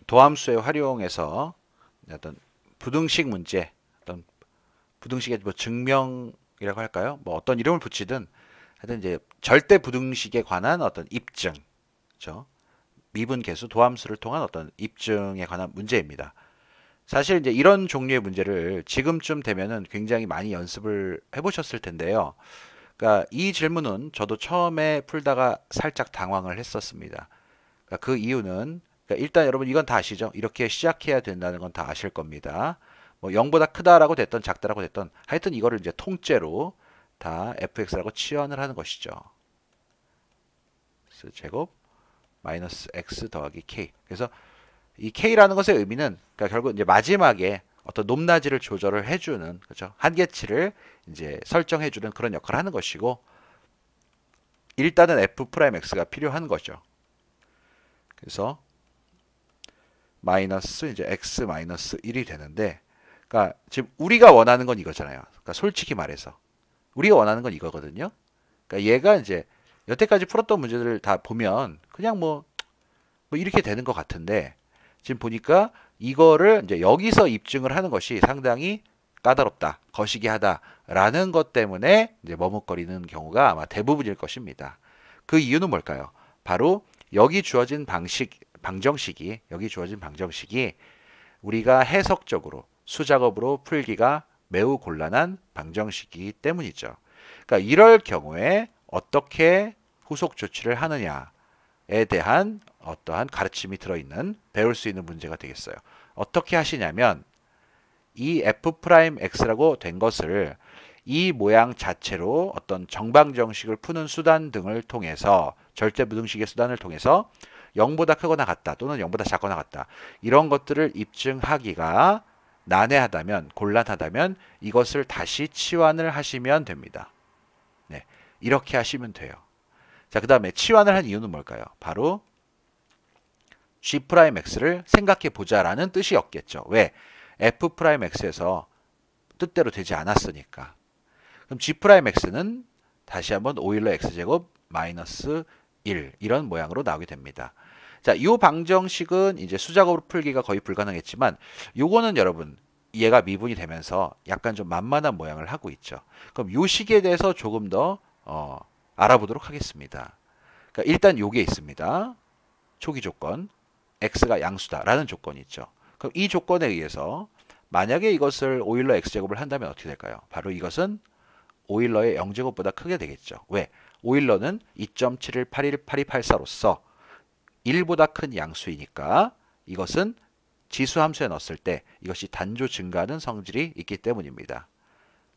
도함수에 활용해서 어떤 부등식 문제, 어떤 부등식의 뭐 증명이라고 할까요? 뭐 어떤 이름을 붙이든 하여튼 이제 절대 부등식에 관한 어떤 입증, 그렇죠? 미분 계수 도함수를 통한 어떤 입증에 관한 문제입니다. 사실 이제 이런 종류의 문제를 지금쯤 되면은 굉장히 많이 연습을 해보셨을 텐데요. 그러니까 이 질문은 저도 처음에 풀다가 살짝 당황을 했었습니다. 그러니까 그 이유는 그러니까 일단 여러분 이건 다 아시죠? 이렇게 시작해야 된다는 건 다 아실 겁니다. 뭐 0보다 크다라고 됐던 작다라고 됐던 하여튼 이거를 이제 통째로 다 fx라고 치환을 하는 것이죠. x 제곱 마이너스 x 더하기 k. 그래서 이 k라는 것의 의미는 그러니까 결국 이제 마지막에 어떤 높낮이를 조절을 해주는 그렇죠? 한계치를 이제 설정해주는 그런 역할을 하는 것이고 일단은 f'x가 필요한 거죠. 그래서 마이너스 이제 x 마이너스 1이 되는데 그러니까 지금 우리가 원하는 건 이거잖아요. 그러니까 솔직히 말해서 우리가 원하는 건 이거거든요. 그러니까 얘가 이제 여태까지 풀었던 문제들을 다 보면 그냥 뭐 이렇게 되는 것 같은데 지금 보니까 이거를 이제 여기서 입증을 하는 것이 상당히 까다롭다, 거시기하다라는 것 때문에 이제 머뭇거리는 경우가 아마 대부분일 것입니다. 그 이유는 뭘까요? 바로 여기 주어진 여기 주어진 방정식이 우리가 해석적으로 수작업으로 풀기가 매우 곤란한 방정식이기 때문이죠. 그러니까 이럴 경우에 어떻게 후속 조치를 하느냐에 대한 어떠한 가르침이 들어있는 배울 수 있는 문제가 되겠어요. 어떻게 하시냐면 이 f'x라고 된 것을 이 모양 자체로 어떤 정방정식을 푸는 수단 등을 통해서 절대부등식의 수단을 통해서 0보다 크거나 같다 또는 0보다 작거나 같다 이런 것들을 입증하기가 난해하다면 곤란하다면 이것을 다시 치환을 하시면 됩니다. 네, 이렇게 하시면 돼요. 자, 그 다음에 치환을 한 이유는 뭘까요? 바로 g'x를 생각해 보자라는 뜻이었겠죠. 왜? f'x에서 뜻대로 되지 않았으니까. 그럼 g'x는 다시 한번 오일러 x제곱 마이너스 1 이런 모양으로 나오게 됩니다. 자, 이 방정식은 이제 수작업으로 풀기가 거의 불가능했지만 요거는 여러분 얘가 미분이 되면서 약간 좀 만만한 모양을 하고 있죠. 그럼 요 식에 대해서 조금 더 알아보도록 하겠습니다. 그러니까 일단 요게 있습니다. 초기 조건 x가 양수다라는 조건이 있죠. 그럼 이 조건에 의해서 만약에 이것을 오일러 x제곱을 한다면 어떻게 될까요? 바로 이것은 오일러의 0제곱보다 크게 되겠죠. 왜? 오일러는 2.71818284로서 1보다 큰 양수이니까 이것은 지수 함수에 넣었을 때 이것이 단조 증가하는 성질이 있기 때문입니다.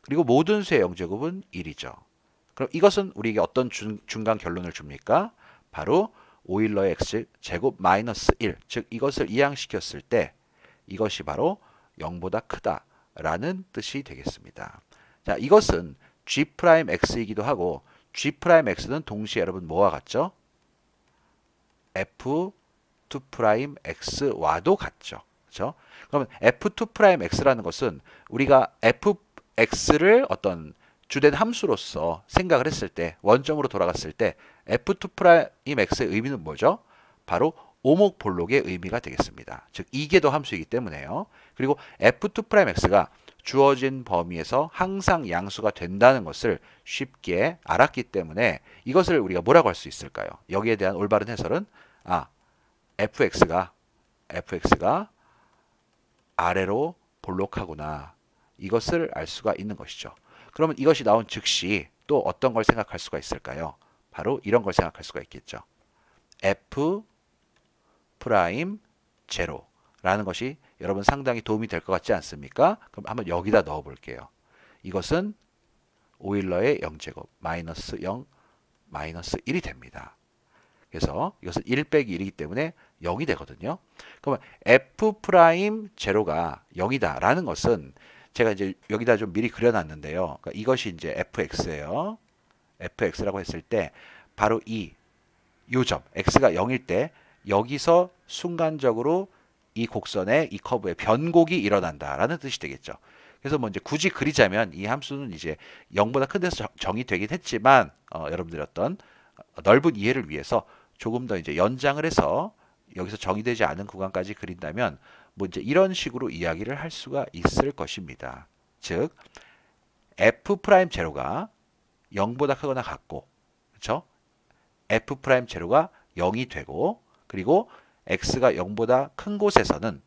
그리고 모든 수의 0제곱은 1이죠. 그럼 이것은 우리에게 어떤 중간 결론을 줍니까? 바로 오일러의 x제곱 마이너스 1, 즉 이것을 이항시켰을 때 이것이 바로 0보다 크다라는 뜻이 되겠습니다. 자, 이것은 g'x이기도 하고 g'x는 동시에 여러분 뭐와 같죠? f2'x와도 같죠. 그렇죠? 그러면 f2'x라는 것은 우리가 fx를 어떤 주된 함수로서 생각을 했을 때 원점으로 돌아갔을 때 f2'x의 의미는 뭐죠? 바로 오목볼록의 의미가 되겠습니다. 즉 이계도 함수이기 때문에요. 그리고 f2'x가 주어진 범위에서 항상 양수가 된다는 것을 쉽게 알았기 때문에 이것을 우리가 뭐라고 할 수 있을까요? 여기에 대한 올바른 해설은 fx가 아래로 볼록하구나. 이것을 알 수가 있는 것이죠. 그러면 이것이 나온 즉시 또 어떤 걸 생각할 수가 있을까요? 바로 이런 걸 생각할 수가 있겠죠. f 프라임 제로라는 것이 여러분 상당히 도움이 될 것 같지 않습니까? 그럼 한번 여기다 넣어 볼게요. 이것은 오일러의 0제곱 마이너스 0 마이너스 1이 됩니다. 그래서 이것은 1 빼기 1이기 때문에 0이 되거든요. 그러면 f 프라임 제로가 0이다 라는 것은 제가 이제 여기다 좀 미리 그려놨는데요. 그러니까 이것이 이제 fx예요. fx라고 했을 때 바로 이 요점 x가 0일 때 여기서 순간적으로 이 곡선의 이 커브의 변곡이 일어난다라는 뜻이 되겠죠. 그래서 뭐 이제 굳이 그리자면 이 함수는 이제 0보다 큰 데서 정의 되긴 했지만 여러분들의 어떤 넓은 이해를 위해서 조금 더 이제 연장을 해서 여기서 정의되지 않은 구간까지 그린다면 뭐 이제 이런 식으로 이야기를 할 수가 있을 것입니다. 즉 F'0가 0보다 크거나 같고, 그렇죠? F'0가 0이 되고, 그리고 x가 0보다 큰 곳에서는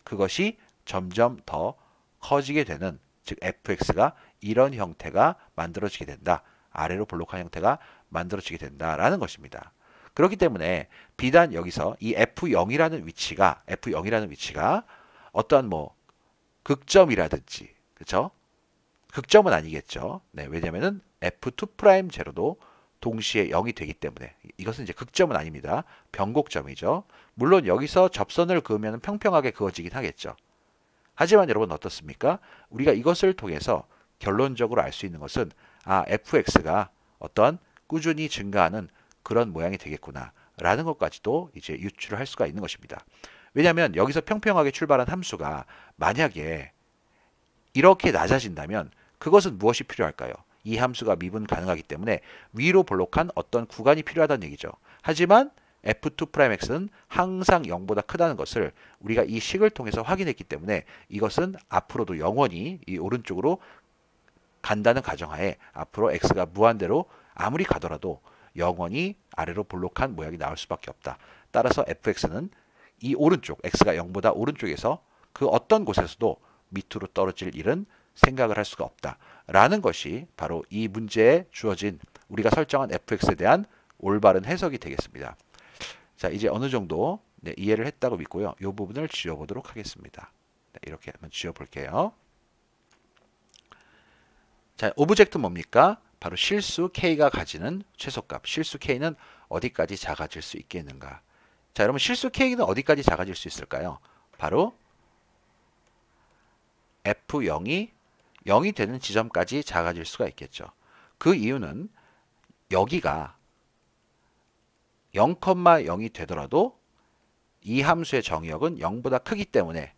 그것이 점점 더 커지게 되는, 즉 fx가 이런 형태가 만들어지게 된다. 아래로 볼록한 형태가 만들어지게 된다라는 것입니다. 그렇기 때문에 비단 여기서 이 F0이라는 위치가 어떠한 뭐 극점이라든지, 그렇죠? 극점은 아니겠죠. 네, 왜냐면은 F2'0도 동시에 0이 되기 때문에 이것은 이제 극점은 아닙니다. 변곡점이죠. 물론 여기서 접선을 그으면 평평하게 그어지긴 하겠죠. 하지만 여러분 어떻습니까? 우리가 이것을 통해서 결론적으로 알 수 있는 것은 fx가 어떤 꾸준히 증가하는 그런 모양이 되겠구나 라는 것까지도 이제 유추를 할 수가 있는 것입니다. 왜냐하면 여기서 평평하게 출발한 함수가 만약에 이렇게 낮아진다면 그것은 무엇이 필요할까요? 이 함수가 미분 가능하기 때문에 위로 볼록한 어떤 구간이 필요하다는 얘기죠. 하지만 f2'x는 항상 0보다 크다는 것을 우리가 이 식을 통해서 확인했기 때문에 이것은 앞으로도 영원히 이 오른쪽으로 간다는 가정하에 앞으로 x가 무한대로 아무리 가더라도 영원히 아래로 볼록한 모양이 나올 수밖에 없다. 따라서 fx는 이 오른쪽, x가 0보다 오른쪽에서 그 어떤 곳에서도 밑으로 떨어질 일은 생각을 할 수가 없다라는 것이 바로 이 문제에 주어진 우리가 설정한 fx에 대한 올바른 해석이 되겠습니다. 자, 이제 어느 정도 이해를 했다고 믿고요. 이 부분을 지워보도록 하겠습니다. 이렇게 한번 지워볼게요. 자, 오브젝트 뭡니까? 바로 실수 k가 가지는 최소값. 실수 k는 어디까지 작아질 수 있겠는가? 자, 여러분 실수 k는 어디까지 작아질 수 있을까요? 바로 f0이 0이 되는 지점까지 작아질 수가 있겠죠. 그 이유는 여기가 0,0이 되더라도 이 함수의 정의역은 0보다 크기 때문에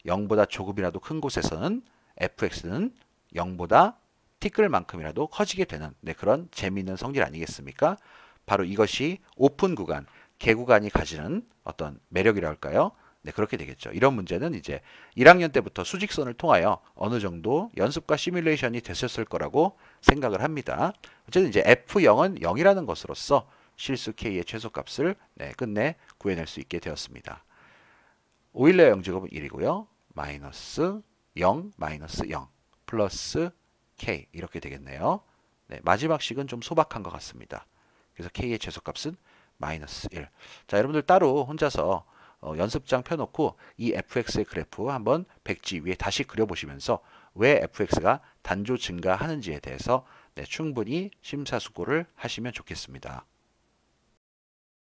0보다 조금이라도 큰 곳에서는 fx는 0보다 티끌만큼이라도 커지게 되는 그런 재미있는 성질 아니겠습니까? 바로 이것이 오픈 구간, 개구간이 가지는 어떤 매력이라 할까요? 네, 그렇게 되겠죠. 이런 문제는 이제 1학년 때부터 수직선을 통하여 어느 정도 연습과 시뮬레이션이 됐었을 거라고 생각을 합니다. 어쨌든 이제 F0은 0이라는 것으로서 실수 K의 최소값을 끝내 구해낼 수 있게 되었습니다. 오일러의 영제곱은 1이고요. 마이너스 0, 마이너스 0, 플러스 K 이렇게 되겠네요. 네, 마지막 식은 좀 소박한 것 같습니다. 그래서 K의 최소값은 마이너스 1. 자, 여러분들 따로 혼자서 연습장 펴놓고 이 fx의 그래프 한번 백지 위에 다시 그려보시면서 왜 fx가 단조 증가하는지에 대해서 충분히 심사숙고를 하시면 좋겠습니다.